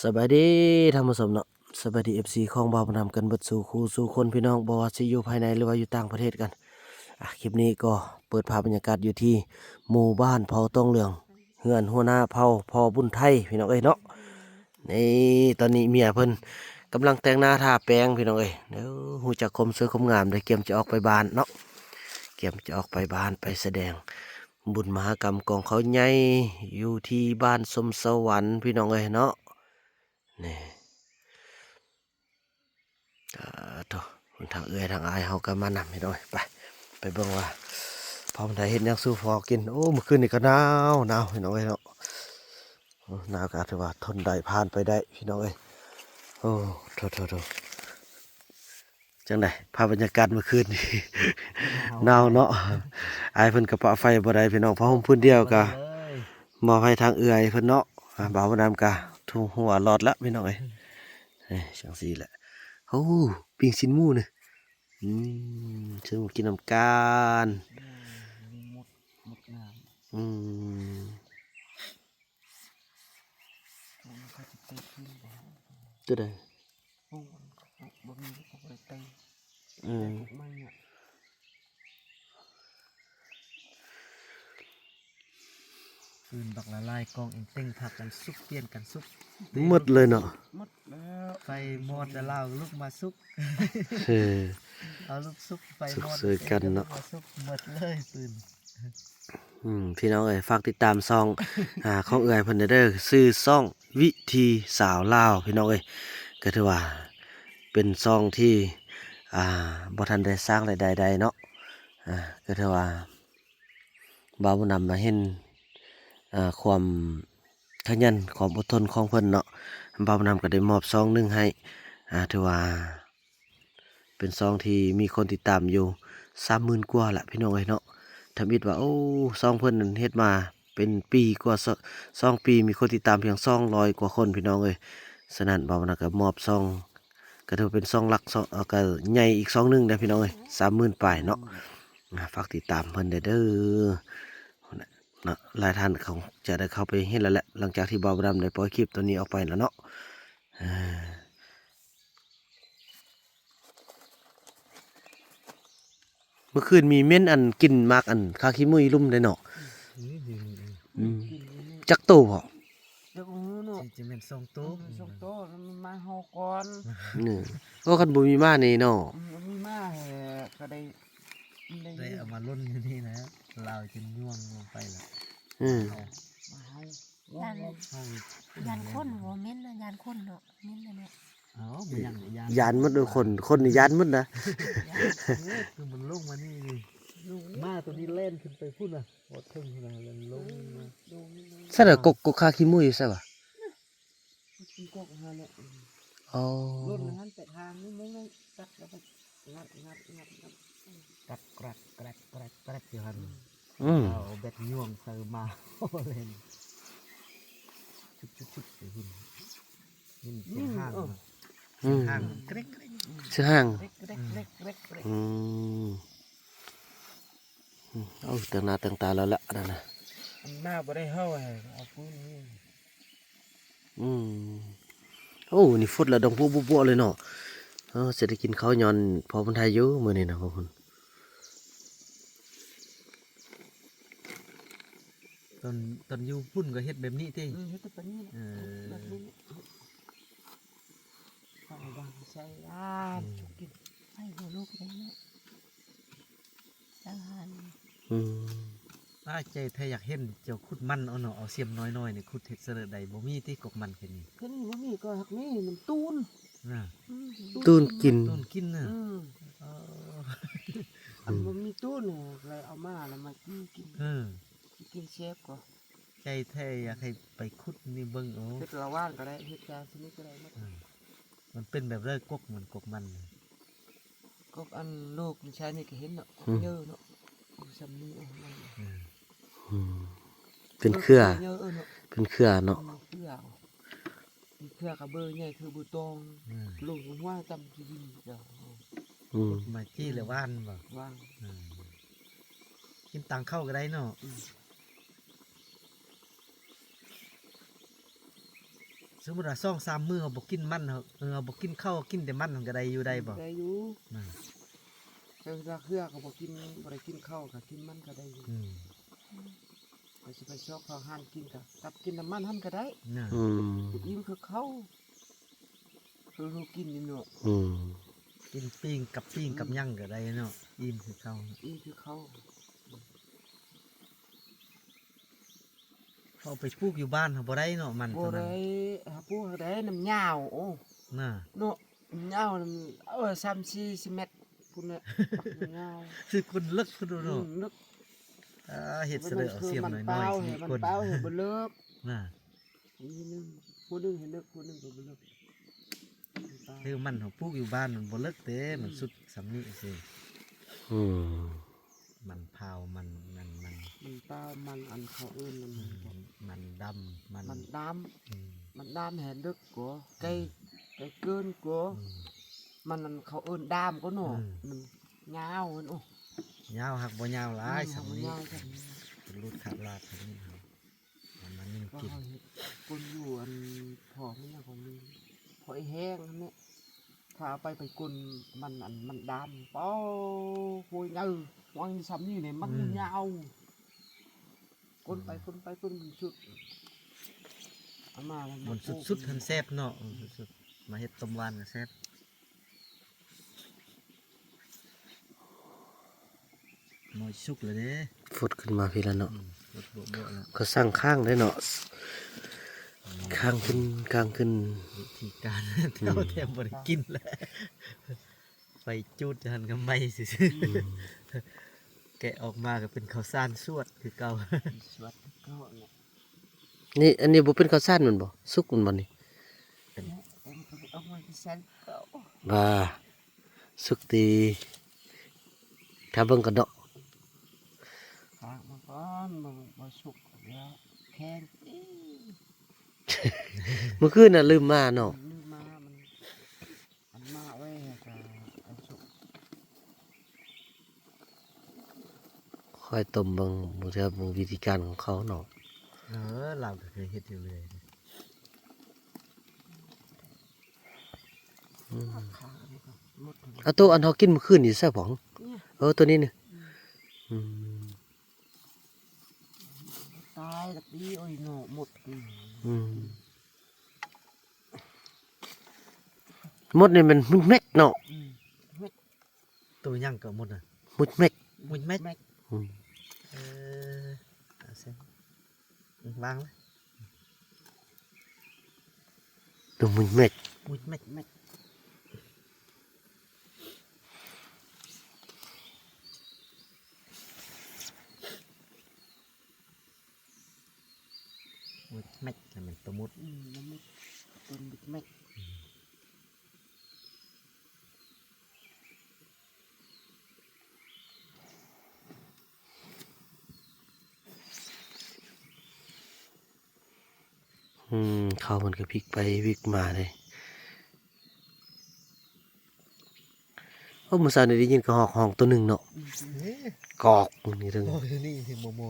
สบายดีท่านผู้ชมเนาะสบายดีFCของบ่าวมาทำกันเบิดสู่คู่สู่คนพี่น้องบ่ว่าสิอยู่ภายในหรือว่าอยู่ต่างประเทศกันคลิปนี้ก็เปิดภาพบรรยากาศอยู่ที่หมู่บ้านเผาต้องเหลืองเฮือนหัวหน้าเผาพอบุญไทยพี่น้องเอ้ยเนาะในตอนนี้เมียเพิ่นกำลังแต่งหน้าทาแป้งพี่น้องเอ้ยเดี๋ยวฮู้จักคมสวยคมงามได้เกียมจะออกไปบ้านเนาะเกียมจะออกไปบ้านไปแสดงบุญมหกรรมกองเขาใหญ่อยู่ที่บ้านสมสวรรค์พี่น้องเอ้ยเนาะนี่ โตทางเอื้อยทางอายเฮาก็มานำให้หน่อยไปเบิ่งว่าพอมันได้เฮ็ดหยังสู้พอกินโอ้เมื่อคืนนี่ก็หนาวพี่น้องเอ้ยเนาะหนาวก็ถือว่าทนได้ผ่านไปได้พี่น้องเอ้ยโอ้โถจังได๋ภาพบรรยากาศเมื่อคืนนี่ หนาวเนาะอายเพิ่นก็ปะไฟบ่ได้พี่น้องเพราะห่มพื้นเดียวก็มอบให้ทางเอื้อยเพิ่นเนาะบ่าวน้ำก็ทุ่งหัวรอดละพี่น้องเอ้ยจังซี่แหละโอ้ปิ้งชิ้นหมูนี่ เชิญมากินน้ำกันหมดน้อืมำมันก็จะเตะขึ้นแล้ว ตัวใดพวกมันก็บ่มีพวกอะไรเตะ อืม พวกมันเนี่ยปืนบักละลายกองเอ็นเต็งผักกันซุกเปลี่ยนกันซุก หมดเลยเนาะ หมดแล้วไฟหมดแล้วเราลูกมาซุก เออ เอาลูกซุกไฟหมด ซุกๆกันเนาะ มาซุกหมดเลยปืน พี่น้องเอ้ยฝากติดตามซองของเอื้อยเพิ่นเด้อชื่อซ่องวิธีสาวลาวพี่น้องเอ้ยก็ถือว่าเป็นซองที่บ่ทันได้สร้างรายได้ใดเนาะก็ถือว่าบ่าวบุญนำมาเห็นความขยันความอดทนของเพิ่นเนาะบ่าวบุญนำก็ได้มอบซองหนึงให้ถือว่าเป็นซองที่มีคนติดตามอยู่ 30,000 กว่าละพี่น้องเอ้ยเนาะทำอิดว่าโอ้ซองเพิ่นนั่นเฮ็ดมาเป็นปีกว่า2 ปีมีคนติดตามเพียง200 กว่าคนพี่น้องเอ้ยฉะนั้นบ่าวบุญนำก็มอบซองก็ถือเป็นซองหลักซองก็ใหญ่อีกซองหนึงนะพี่น้องเอ้ย30,000ปลายเนาะฝากติดตามเพิ่นเด้อ นะหลายท่านเขาจะได้เข้าไปเห็นแล้วแหละหลังจากที่บาวดำได้ปล่อยคลิปตัวนี้ออกไปแล้วเนาะอ่าเมื่อคืนมีเม่นอันกินมากอันคาคิมุยลุ่มได้เนาะอืมจักโตบ่ เดี๋ยวเนาะจะเป็นทรงโต๊ะทรงโต๊ะมันมาเฮาก่อน นี่ก็คันบ่มีมานี่เนาะ มันมีมาก็ได้เอามาล้นอยู่นี่นะเราจนย่วงลงไปละ อืม มาเฮา ยันคนหัวเม้นนะยันคนเนาะเม้นนะเนาะ อ๋อมันยัง ยานหมดเลยคนนี่ยานหมดนะ คือมันลงมานี่นี่มาตัวนี้เล่นขึ้นไปพุ่นอ่ะอดทึ่งขนาดนั้นลงมา ซะเด้อกกคาคิมุยซะบ่ กินกอกฮาเนี่ย อ๋อ ล้นนั้นแต่ทางนี่มึงตัดแล้วก็งัดกัดกรัดอยู่หัน อืม เอาเบ็ดย่วงใส่มาเล่นชุบไปหุ่นนี่เสียงห้าง อืม ห้างเกร็ก ชื่อห้าง เล็ก อืมเอาแต่งหน้าแต่งตาแล้วละนั่นน่ะ หน้าบ่ได้เฮาเอาปืนนี่ อืมโอ้นี่ฟุดละดองปุ๊บๆเลยเนาะจะได้กินข้าวย้อนพอคนไทยอยู่มื้อนี้นะพ่อคุณ ตอนอยู่พุ่นก็เฮ็ดแบบนี้ติ เฮ็ดตัวนี้แบบนี้ใส่บางใส่ชุกกินใส่หัวลูกได้เนาะจังหัน อืม ป้าใจถ้าอยากเห็นเจ้าขุดมันเอาเนาะเอาเสียมน้อยๆนี่ขุดเฮ็ดเสลอใดบ่มีติกกมันแค่นี้ ก็นี่บ่มีก็หักนี่มันตูน น่ะ ตูนกิน ต้นกินน่ะ อันบ่มีตูนเลยเอามาแล้วมากิน เออ กินเชฟก็ ใจแท้อยากให้ไปขุดนี่เบิ่งเอา เฮ็ดละว่านก็ได้เฮ็ดจานชนิดก็ได้หมด มันเป็นแบบเลิกกกเหมือนกกมันน่ะ ก็อันลูกมันใช้นี่ก็เห็นเนาะเยอะเนาะสำนี้มัน อืมเป็นเครือ เยอะเนาะ เป็นเครือเนาะ เครือกับเบอร์ใหญ่คือบูตอง อืม ลูกว่าจำกี่ดีเดี๋ยว อืม มาจี้เลยว่านบ่ ว่าง อืมกินตังเข้าก็ได้เนาะ สมมุติว่า2-3มื้อเฮาบ่กินมันเฮาบ่กินข้าวกินแต่มันมันก็ได้อยู่ได้บ่ ได้อยู่ นั่น เจ้ารักเฮือก็บ่กินบ่ได้กินข้าวก็กินมันก็ได้อยู่ อืม ไปสิไปชอบข้าวหั่นกินก็กับกินน้ำมันหั่นก็ได้ น่ะ อืม อิ่มคือเขาคือเรากินนี่เนาะ อืม กินปิ้งกับหยังก็ได้เนาะอิ่มคือเขา อิ่มคือเขา เอาไปปลูกอยู่บ้านเขาบ่ได้เนาะมัน บ่ ตัวนั้น ได้หาปูหาได้น้ำยาวโอ้ น่ะ เนาะน้ำยาวน้ำ3-4 เมตรพุ่นน่ะปักน้ำยาว คือคนเลิกคือดู อื เนาะ มนึก เฮ็ดเสลอเอาเสียม มัน น้ เป อ ล่าย ๆ ให้ สี่ มัน คน เปล่าให้บ่เลิก น่ะ นี่นึงผู้หนึงให้เลิกผู้หนึงก็บ่เลิก คือมันเขาปลูกอยู่บ้านมันบ่เลิกเด้มันสุดสำนี้สิ อืม มันเผามัน มันเปล่ามันอันเขาเอิ้นมันดำมัน มันดำ อืม มันดามแห่ลึกกว่าไก่เกินกว่า อืม มันนั่นเขาเอิ้นดามก็เนาะ อืม มันยาวมันโอ้ ยาวหักบ่ยาวหลาย มัน สำนี้ ยาวจัง เป็นรูดขาดลาดสำนี้ครับมันนิ่ง ก็ กิน เฮ็ดคนอยู่อันพอมันของมีพอไอ้แห้งอันเนี้ยถ้าเอาไปกลมันอันมันดามเป้าโหยเงาวางซ้ำนี่เนี่ยมันยาวกลไปมันชุดเอามาแล้ว มันสุดๆทันแซ่บเนาะสุดๆมาเฮ็ดต้มหวานก็แซ่บหน่อยสุกเลยเด้ ฟุดขึ้นมาพี่ละเนาะ รถโบะๆแล้ว ก็สร้างข้างได้เนาะข้างขึ้นวิธีการเราแทบบริกินแล้วไปจูดหันกับไม่สิแกะออกมาก็เป็นข้าวสารสวดคือเก่า สวัสดีก็เนี่ย นี่อันนี้บ่เป็นข้าวสารมันบ่สุกมันบ่นี่ เอามาที่แซนก็ ว่าสุกตีถ้าเบิ่งกันเนาะ ฝากมาก่อนมาสุกแล้วแข็งอี เมื่อคืนน่ะลืมมาเนาะ ลืมมามันมาไว้ก็ไอ้สุก ค่อยต้มเบิ่งบ่เทื่อเบิ่งวิธีการของเขาเนาะ เราก็เคยเฮ็ดอยู่เลย ขานี่ก็หมดเลย เอาตัวอันเฮากินเมื่อคืนนี่แซ่บบ่ เนี่ย ตัวนี้นี่อืม ตายตะกี้โอ้ยโง่หมดเลย อืมหมดนี่มันมุดเม็ดเนาะ เม็ด ตัวยังก็หมดน่ะ มุดเม็ด มุดเม็ด เม็ด อืม เอาเส้นวางเลย ตัวมุดเม็ด มุดเม็ด เม็ด มุดเม็ดแล้วมันตัวมุด แล้วเม็ดต้นเม็ด เขามันก็พลิกไปพลิกมาเลยโอ้เมื่อเช้านี้ได้ยินกระหอกห้องตัวหนึ่งเนาะกอกนี่ถึง โอ้ยนี่สิโมโม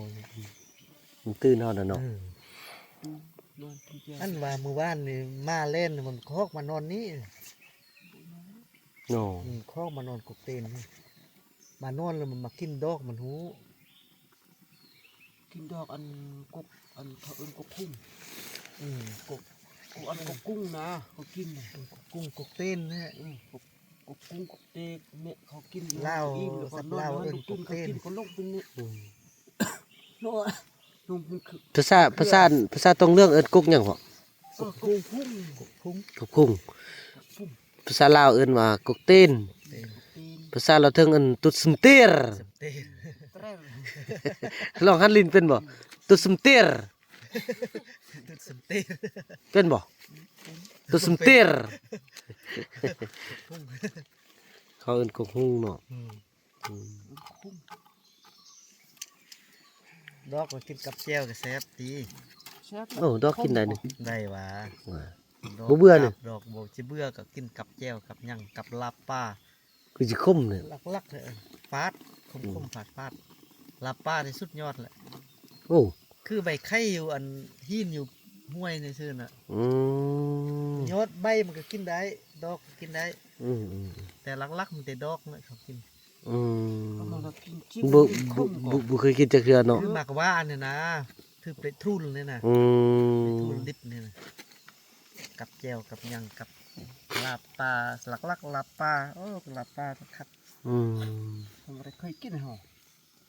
มันตื่นเฮาน่ะเนาะ นอนที่เจ้า อันว่ามื้อวานนี่มาเล่นมันคอกมานอนนี่ โน่ คอกมานอนกกเตนนี่มานอนแล้วมันมากินดอกมันหู กินดอกอันกกอันเขาเอิ้นกกคุ้ง กก อันกกกุ้งนะเขากินน่ะ กุ้งกกเต้นนะ กกกุ้งกกเตกเนี่ยเขากิน เหล้า อิ่มแล้วก็ สับ นอน เหล้า นอน เอิ้น กิน กก เขา เต้น กินเขาลงเป็นเนี่ย อืม โน่นุ่มมันคือ ภาษาตรงเรื่องเอิ้นกุกหยังบ่ กุ้งพุ่ง กกพุ่ง กุกกุ้ง พุ่ง ภาษาลาวเอิ้นว่ากุกเต้น เต้น ตีน ภาษาเราวเทิงเอิ้นตุดซึมเตียร สับเต้น แตร่ ลองหันลิ้นเป็นบ่ตุดซึมเตียร ตุดสับเต้น เป็นบ่ตุดซึมเตียรเขาเอิ้นกุกฮุ้งเนาะอืม พุ่ง ดอกมากินกับแจ่วก็แซ่บดี แซ่บ โอ้ดอกกินได้นี่ ได้หว่า ว่า ดก บ่เบื่อนี่ ดอกบ่สิเบื่อก็กินกับแจ่วกับหยังกับลาบป้า คือสิคมเนี่ย ลักๆเลยฟาดคมๆฟาดลาบป้าที่สุดยอดแหละ โอ้ คือใบไข่อยู่อันหินอยู่ ห้วยในซื่อน่ะ อืม ยอดใบมันก็กินได้ดอกก็กินได้ อืมอืม แต่หลักๆมันแต่ดอกน่ะเขากิน อืม ก็มันก็กินจิ้ม บ่ ค บ่ ม บ่บ่เคยกินจักเทื่อเนาะ คือหมากว่านเนี่ยนะคือไปทุนเนี่ยนะ อื ไป ม ทุนดิบเนี่ยนะกับแจวกับหยังกับลาบปลาหลักๆลาบปลาโอ้ลาบปลาคัก อืม ผมบ่ได้เคยกินเหรอ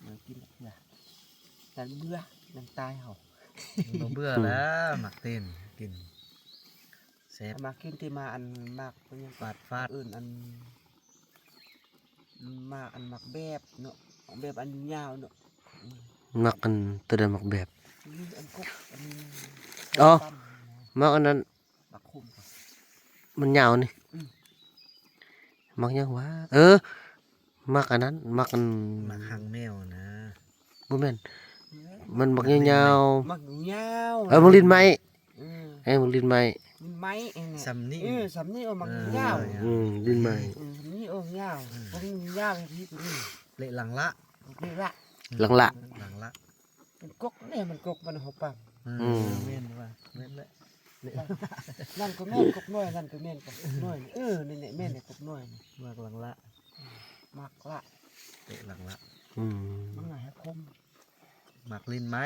มันกินแบบแต่เบื่อมันตายเหรอ บ่เบื่อแล้วหมักเต้นกินแซ่บ มากินที่มาอันมากเป็นยัง ฟาดฟาด อื่นอันมาอันมักแบบเนาะแบบอันยาวเนาะ มักอันตัวใดมักแบบ นี่อันกุกอัน อ๋อ ปั้น มักอันนั้น มักคุมก่อน มันยาวนี่ อืม มักยังวะมักอันนั้นมักอัน หมักหางแมวนะ บ่แม่นมันมักยาว มักยาว ๆมักลิ้นไม้ อืม มักลิ้นไม้ มันไม้เองเนี่ย ซำนี้ สำนี้เอามัก เออ ยาว ลิ้นไม้ สำนี้เอายาวพวกนี้มันยาวแบบนี้ตัวนี้ เละหลังละ นี่ละ หลังละ หลังละ มันกกเนี่ยมันกกมันหัวปั๊ม แม่นว่าแม่นละ นั่นก็แม่นกกน้อยนั่นก็แม่นกกน้อยนี่แม่นเนี่ยกกน้อยนี่ หมากหลังละ มักละ เละหลังละ อืม มันไงคม หมักลิ้นไม้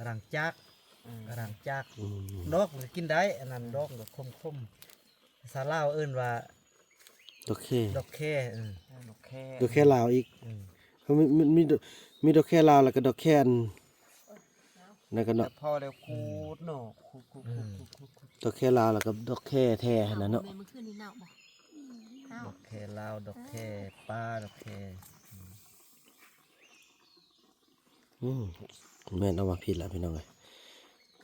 รังจักรังจัก อืม ดอกก็กินได้อันนั้นดอกก็คมๆภาษาลาวเอิ้นว่า โอเค ดอกแค่ดอกแค่ ดอกแค่ลาวอีก อืม เขามีดอกแค่ลาวแล้วก็ดอกแค่นั่นก็ แต่ เนาะ พอแล้วคูดเนาะคูด ดอกแค่ลาวแล้วก็ดอกแค่แท้หั่นน่ะเนาะ แม่เมื่อคืนนี้หนาวบ่หนาว ดอกแค่ลาวดอกแค่ป้าดอกแค่ อืมแม่นเอามาผิดแล้วพี่น้องเอ้ย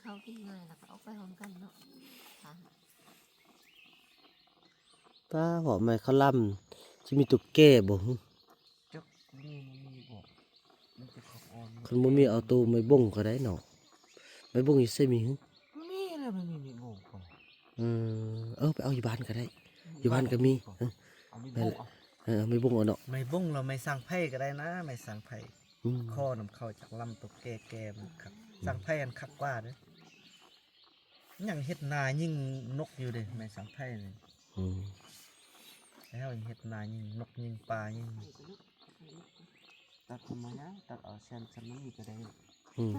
เขากินง่ายแล้วก็เอาไปพร้อมกันเนาะค่ะ ป้าบอกแม่เขาล่ำสิมีตุ๊กแก่บ่ฮึ จุกนี่มันมีบอกมันจะของอ่อน คันบ่มีเอาตู้ไม้บ่งก็ได้เนาะไม้บ่งอยู่ไสมีฮึ มีแล้วมันมีบอกก่อน ไปเอาอยู่บ้านก็ได้ อยู่บ้านก็มีเออ เอามีบอกเอา เอาไม้บ่งเอาเนาะ ไม่บ้งเราไม่สั่งไผ่ก็ได้นะไม่สั่งไผ่ อืม ข้อนำเข้าจากลำตกแก่ๆมันคักสั่งไผ่อันคักกว่าเด้อยังเฮ็ดนายิ่งนกอยู่เด้ไม่สั่งไผ่นี่ อืม แล้วยังเฮ็ดนายิ่งนกยิ่งปลายิ่ง ตัดมานะตัดเอาเส้นชั้นนี้ก็ได้ อืม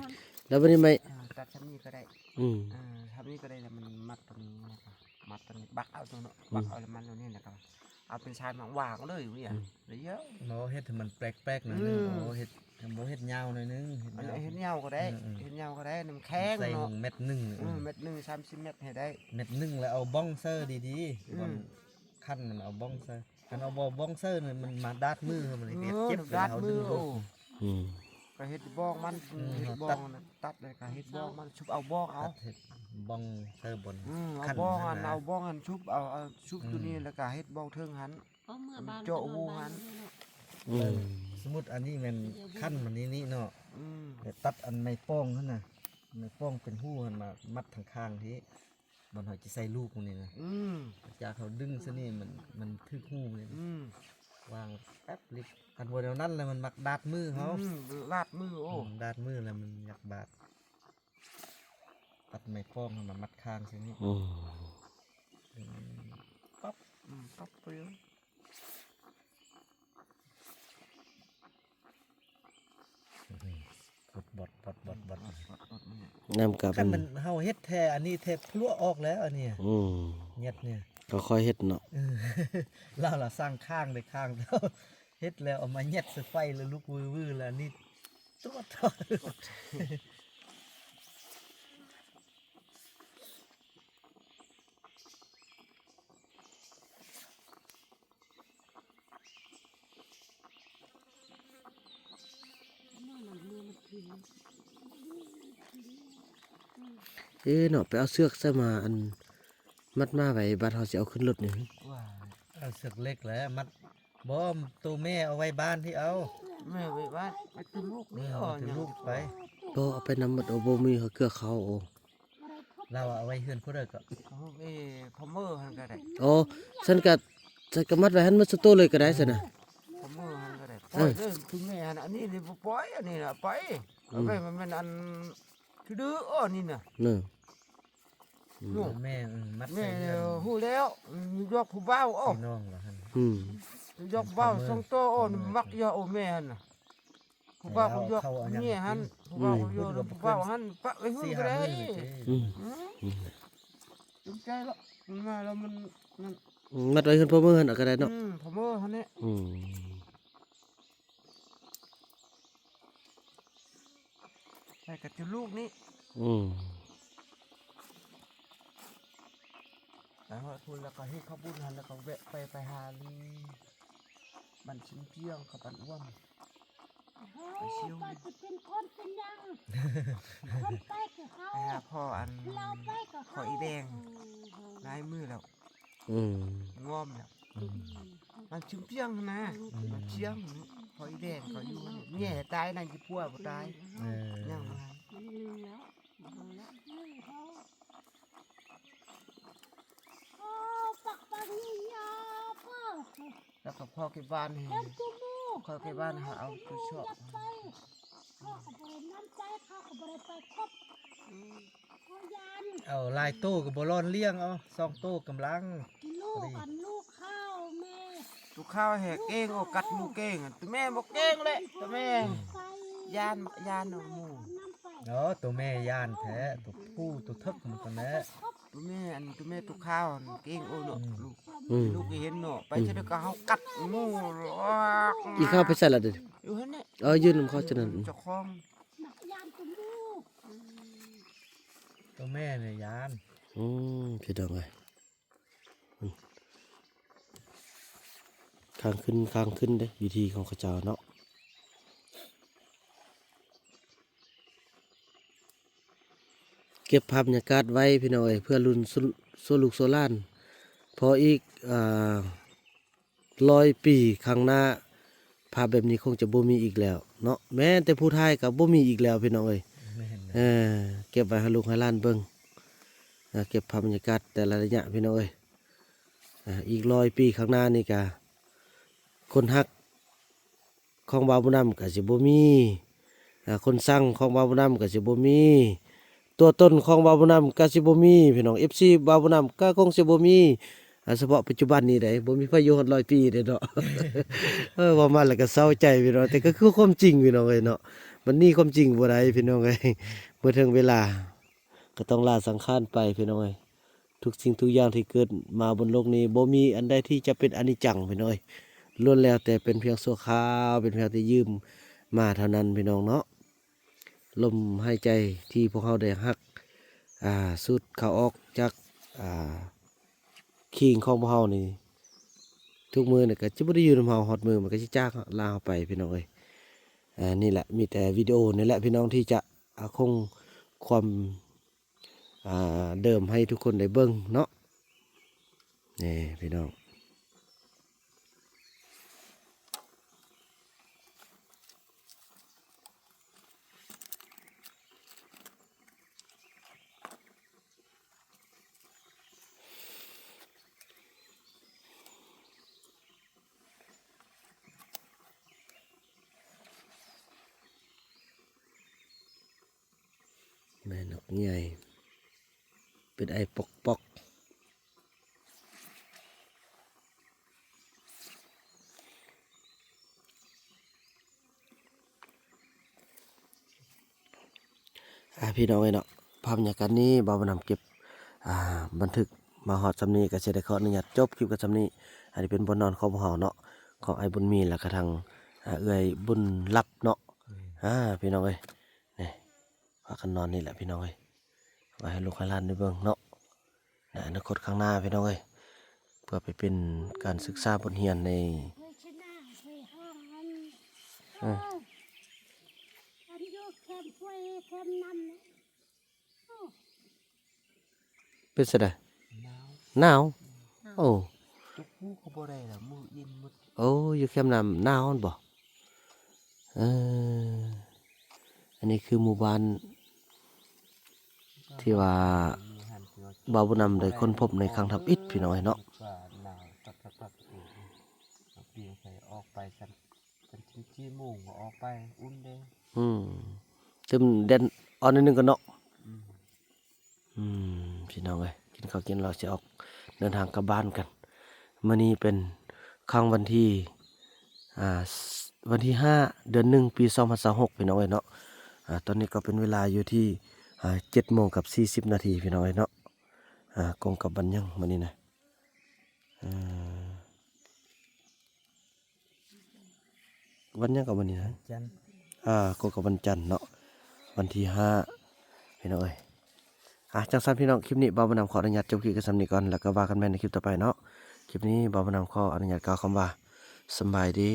แล้ววันนี้ไม่ ตัดชั้นนี้ก็ได้ อืม ทำนี้ก็ได้แล้วมันมัดตรงนี้นะครับมัดตรงนี้บักเอาตรงเนาะบักเอาแล้วมันตรงนี้นะครับเอาเป็นชายมาวางเลยอยู่เนี่ยเยอะ บ่เฮ็ดให้มันแปลกๆหน่อยนึงบ่เฮ็ดบ่เฮ็ดยาวหน่อยนึง มันเห็นเงาก็ได้เห็นเงาก็ได้น้ำแข็ง ใส่ เนาะ เม็ดหนึง เม็ด1 30 เม็ดให้ได้ เม็ดหนึงแล้วเอาบ้องเซอร์ดีๆบอนขั้นมันเอาบ้องเซอร์คันเอาบ่บ้องเซอร์นี่มันมาดาดมือมันเฮ็ดเจ็บ ดาด เวล มือ เา โอ้ อืม ก็เฮ็ดบ้องมันเฮ็ดบ้องนะตัดเลยก็เฮ็ดบ้องมันชุบเอาบ้องเอา ตัดเฮ็ดบ้องเซอร์บน เอาบ้องอันเอาบ้องอันชุบเอาชุบตัวนี้แล้วก็เฮ็ดบ้องเทิงหัน เพราะเมื่อบ้าน โจ๊ะวูหัน อืม สมมุติอันนี้มันขั้นมันนี่เนาะ อืม เดี๋ยวตัดอันไม้ป้องนั่นน่ะไม้ป้องเป็นหู้มันมามัดทางข้างที่บอนหอยจะใส่ลูกมันนี่นะ อืม จากเขาดึงซะนี่มันทึกหู้เลย อืม วางแป๊บลิบกันบนเดียวนั้นเลยมันมักดาดมือเขา ลาดมือโอ้ ดาดมือแล้วมันอยากบาดตัดไม้ป้องมันมามัดข้างซะนี่ อืม ปั๊บปั๊บไปเลย บดบด นำกับ คันมันเฮาเฮ็ดแท้อันนี้แท้พลั่วออกแล้วอันเนี้ย อืม เน็ดเนี่ย ก็ค่อยเฮ็ดเนาะ เออ เราล่ะสร้างข้างได้ข้างเดียวเฮ็ดแล้วเอามาเน็ดใส่ไฟแล้วลุกวื้อๆแล้วอันนี่ตรวจทอด เนาะไปเอาเสือกซะมาอันมัดมาไว้บัดเฮาสิเอาขึ้นรถนี่ ว้า เอาเสือกเล็กแล้วมัดบ่มตัวแม่เอาไว้บ้านที่เอา แม่ไปบ้านไปตึงลูกนี่อ๋อ ถือลูกไป บ่เอาไปนำบัดเอาบ่มีเขาเกลือเขาโอ้ เราเอาไว้เฮือนผู้ใดก็ พอมเมอร์หันก็ได้ โอ้ฉันก็มัดไว้หันมาสโตเลยก็ได้ซั่นน่ะ พอมเมอร์หันก็ได้ปล่อยเด้อถึงแม่หันอันนี้นี่บ่ปล่อยอันนี้น่ะไปเอาไปมันเป็นอันคื คือดื้ออ้อนี่น่ะ เนาะ นู่น แม่มัด แม่ ใส่เงิน ฮู้แล้วยกผู้บ่าวอ้อ พี่น้องเหรอฮะ อืม ยกผู้บ่าวส่งโตอ้อนี่มักยอโอแม่หั่นน่ะผู้บ่าวเขายกเนี่ยหั่นผู้บ่าวเขายกผู้บ่าวหั่นปะไว้ฮู้ สี่ ก็ ห้า ได้ มื้อเลย อืม จุใจแล้วมันมาแล้วมันนั่น มัดไว้ขึ้นพ่อมือหั่นเอาก็ได้เนาะ ผมหั่นแหละ อืม ไปกับจุลูกนี่ อืม แล้วพูดแล้วก็ให้เขาบุญหั่นแล้วก็แวะไปหาลีบันชิมเพียงกับบันอ้วม ไปเชี่ยวไปเป็นคนเป็นยังคนไปกับเขา ไปหาพ่ออัน เราไปกับ ขออีแดงลายมือแล้ว อืม งอมแล้วมันชิมเพียงนะมันเชียงขออีแดงเขาอยู่เนี่ยตายนั่นกี่พัวบ่ตาย เออ ยังมา มันลืมแล้วเขาโอ้ปักปักนี่ยาพ่อ แล้วก็พ่อที่บ้านให้ เอ็มกูมู เขาที่บ้านหาเอาตัวชอบ ไปพ่อก็บริน้ำใจเขาก็บริไปครบพ่อยัน เอาลายโต้กับบ่ร้อนเลี้ยงเอาซองโต้กำลัง ลูกอันลูกข้าวแม่ ตุกข้าวแหกเก้งโอ้กัดหมูเก้งตัวแม่บอกเก้งเลยตัวแม่ ไป ยานเอาหมู น้ำไป เนาะตัวแม่ย่านแท้ตัวผู้ตัวทึกมันก็แน่ ตัวแม่อันตัวแม่ตุกข้าวเก้งโอ้เนาะลูก อืม ลูกก็เห็นเนาะไปจะได้ก็เฮากัดหมูหรอก อีข้าวไปใส่ละเด้อ อยู่หั่นนี่ ยืนนำเขาจังนั้น เจ้าของ หนักยานกูมู ตัวแม่เนี่ยย่าน อืมพี่น้องเอ้ยข้างขึ้นเด้วิธีของเขาเจ้าเนาะเก็บภาพบรรยากาศไว้พี่น้องเอ้ยเพื่อรุ่นโซลูกโซล้านพออีก100 ปีข้างหน้าภาพแบบนี้คงจะบ่มีอีกแล้วเนาะแม้แต่ผู้ไทยก็บ่มีอีกแล้วพี่น้องเอ้ย แม่น เออเก็บไว้ให้ลูกให้หล้านเบิ่งเก็บภาพบรรยากาศแต่ละระยะพี่น้องเอ้ยอีก100 ปีข้างหน้านี่ก็คนฮักของบ่าวบุญนำก็สิบ่มีคนสั่งของบ่าวบุญนำก็สิบ่มีตัวตนของบ่าวบุญนำก็สิบ่มีพี่น้อง FC บ่าวบุญนำก็คงสิบ่มีเฉพาะปัจจุบันนี้ได้บ่มีพายุฮอด100 ปีเด้เนาะ ว่ามาแล้วก็เศร้าใจพี่น้องแต่ก็คือความจริงพี่น้องเอ้ยเนาะมันนี่ความจริงบ่ได้พี่น้องเอ้ย เมื่อถึงเวลาก็ต้องลาสังขารไปพี่น้องเอ้ยทุกสิ่งทุกอย่างที่เกิดมาบนโลกนี้บ่มีอันใดที่จะเป็นอนิจจังพี่น้องเอ้ยล้วนแล้วแต่เป็นเพียงชั่วคราวเป็นเพียงที่ยืมมาเท่านั้นพี่น้องเนาะลมหายใจที่พวกเราได้ฮักสูดเข้าออกจากคิงของพวกเรานี่ทุกมือนี่ก็จะบ่ได้อยู่นำเฮาฮอดมือมันก็สิจากลาเฮาไปพี่น้องเอ้ยนี่แหละมีแต่วิดีโอนี่แหละพี่น้องที่จะคงความเดิมให้ทุกคนได้เบิ่งเนาะนี่พี่น้องแม่นกใหญ่เป็นไอ้ปอกพี่น้องเอ้ยเนาะภาพบรรยากาศนี้บ่าวบ่นำเก็บบันทึกมาฮอดสำนี้ก็สิได้ขออนุญาตจบคลิปกับสำนี้อันนี้เป็นบ่นอนของพวกเราเนาะของไอ้บุญมีแล้วก็ทางเอื้อยบุญรับเนาะพี่น้องเอ้ยนี่พากันนอนนี่แหละพี่น้องเอ้ยไว้ให้ลูกให้หลานได้เบิ่งเนาะในอนาคตข้างหน้าพี่น้องเอ้ยเพื่อไปเป็นการศึกษาบทเรียนใน เฮ้ยชนะเฮ้ยห้างอัน เออ อันอยู่แคมป์ห้วยแคมป์น้ำนะโอ้ เป็นจังได หนาว หนาวโอ้ ตุกผู้ก็บ่ได้ล่ะมือเย็นหมด โอ้อยู่แคมป์น้ำหนาวนั่นบ่อันนี้คือหมู่บ้านที่ว่าบ่าวบุญนำได้ค้นพบในครั้งทำอิฐพี่น้องเอ้ยเนาะ ว่าหนาวตักเองเอาเปียใส่ออกไปกันที่โมงก็ออกไปอุ่นเด้ เต็มเด่นอ่อนนิดนึงก็เนาะ พี่น้องเอ้ยกินข้าวกินเราจะออกเดินทางกลับบ้านกันมื้อนี้เป็นค่ำวันที่อ่าวันที่5 เดือน 1 ปี2026พี่น้องเอ้ยเนาะตอนนี้ก็เป็นเวลาอยู่ที่7:40 นาทีพี่น้องเอ้ยเนาะกงกับบันยังมื้อนี้นะวันยังกับวันนี้นะ จัน กงกับวันจันทร์เนาะวันที่5พี่น้องเอ้ยจังซั่นพี่น้องคลิปนี้บ่าวนำขออนุญาตจบคลิปกันสำนี้ก่อนแล้วก็ว่ากันใหม่ในคลิปต่อไปเนาะคลิปนี้บ่าวนำขออนุญาตกล่าวคำว่าสำบายดี